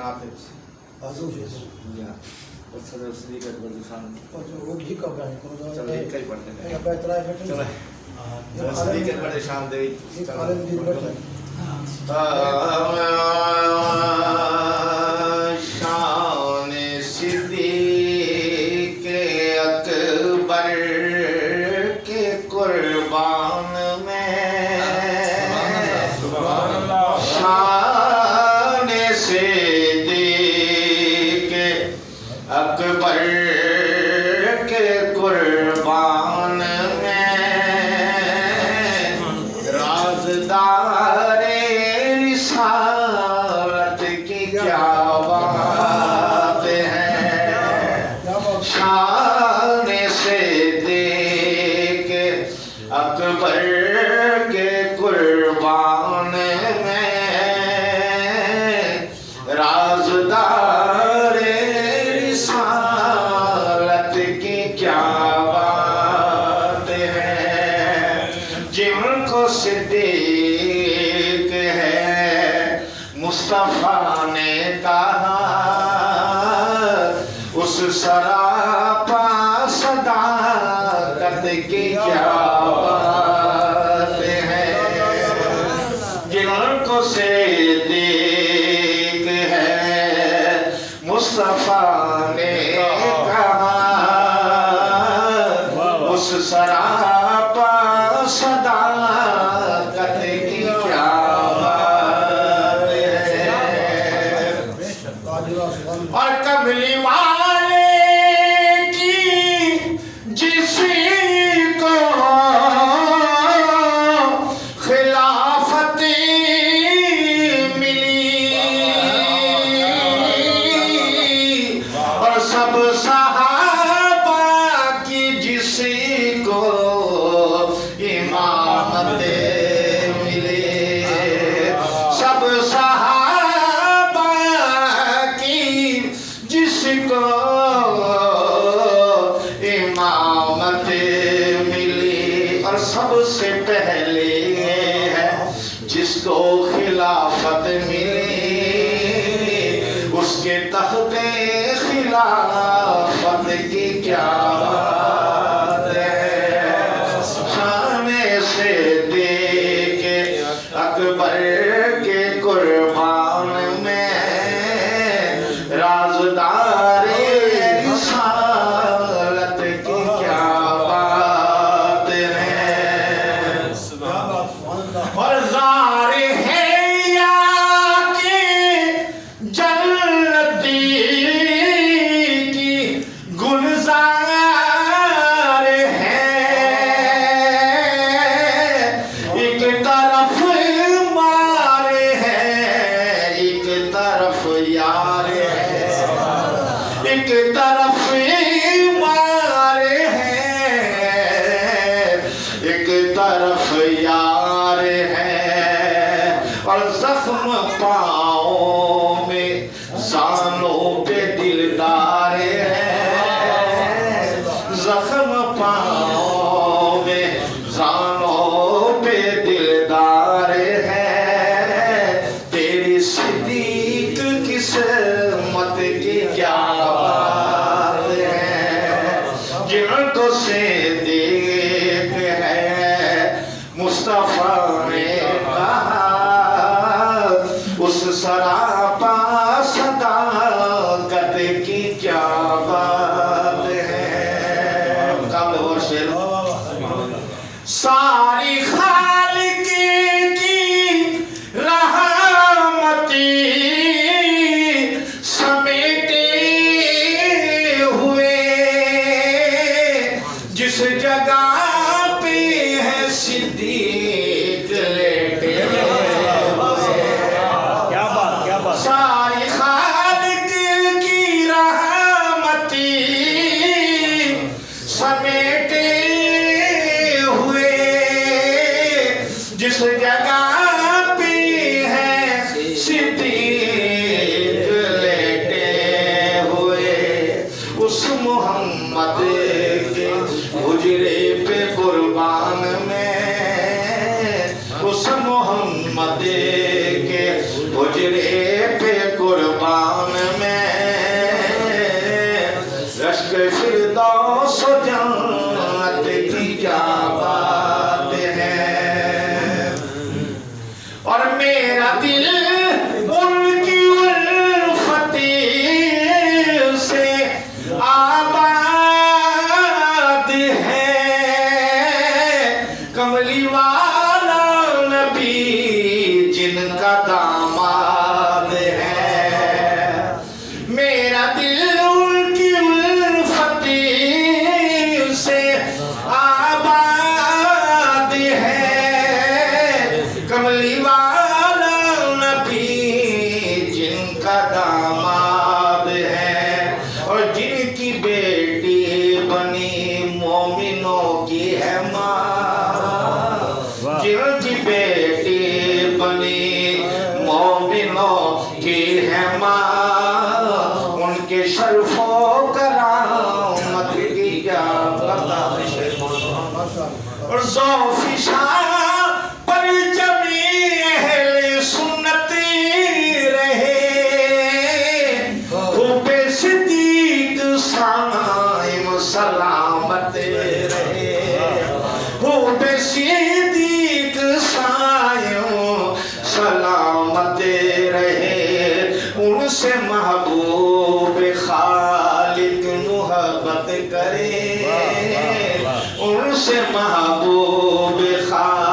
ناطق آزم شیخ صدر صدیق اکبر خان وہ بھی کب رہے چلو ایک ہی پڑھتے ہیں بیت رائے بیٹھے چلو صدیق اکبر شان دے ایک عالم دین بیٹھے شان صدیق اکبر کے قربان میں شان صدیق اکبر کے قربان میں رازدار رسالت کی کیا بات ہے شان صدیق اکبر کے قربان میں رازدار رسالت کی کیا بات ہے جن کو صدیق ہے مصطفیٰ نے کہا اس سراپا صداقت کی کیا بات ہے جن کو صدیق ہے مصطفیٰ نے کہا اس سراپا صداقت کی کیا بات ہے اور کملی والے کی جس کو خلافت ملی اور سب صحابہ کی جس کو امامت ملی سب صحابہ کی جس کو امامت ملی اور سب سے پہلے ہے جس کو خلافت ملی اس کے تخت خلافت کی کیا بات ہے شان صدیق اکبر کے قربان میں رازدار رسالت کی کیا بات ہے اور زار ہے یا کہ جنتی کی گلزار ہے ایک طرف مار ہے ایک طرف یار ہے ایک طرف مار ہے ایک طرف یار ہے اور زخم پاؤں میں زانوں پہ دلدار ہے زخم پاؤں میں زانوں پہ دلدار ہے تیری صدیق قسمت کی کیا بات ہے جن کو صدیق ہے مصطفیٰ نے کہا اس سراپا صداقت کی کیا بات ہے قبل اور شعر ساری خالق کی رحمتی سمیٹے ہوئے جس جگہ پہ ہے صدیق لیٹے ساری خالق کی رحمتی سمیٹے ہوئے جس جگہ پہ ہے صدیق لیٹے ہوئے اس محمد کے حجرے پہ قربان میں اس محمد کے حجرے پہ قربان کملی والا نبی جن کا داماد ہے، میرا دل ان کی الفت سے آباد ہے، کملی والا نبی جن کا داماد ہے، اور جن کی بیٹی بنی مومنوں کی ہے ماں، جن کی بیٹی بنی مومنوں کی ہے ماں، ان کے شرف و کرامت کی کیا بتائیں، اور ذوف شاہ پر جمیع اہل سنت رہے، خوب صدیق سائم سلامت رہے، خوب صدیق سائم سلامت رہے، ان سے محبوب خالق محبت کرے، ان سے محبوب خالق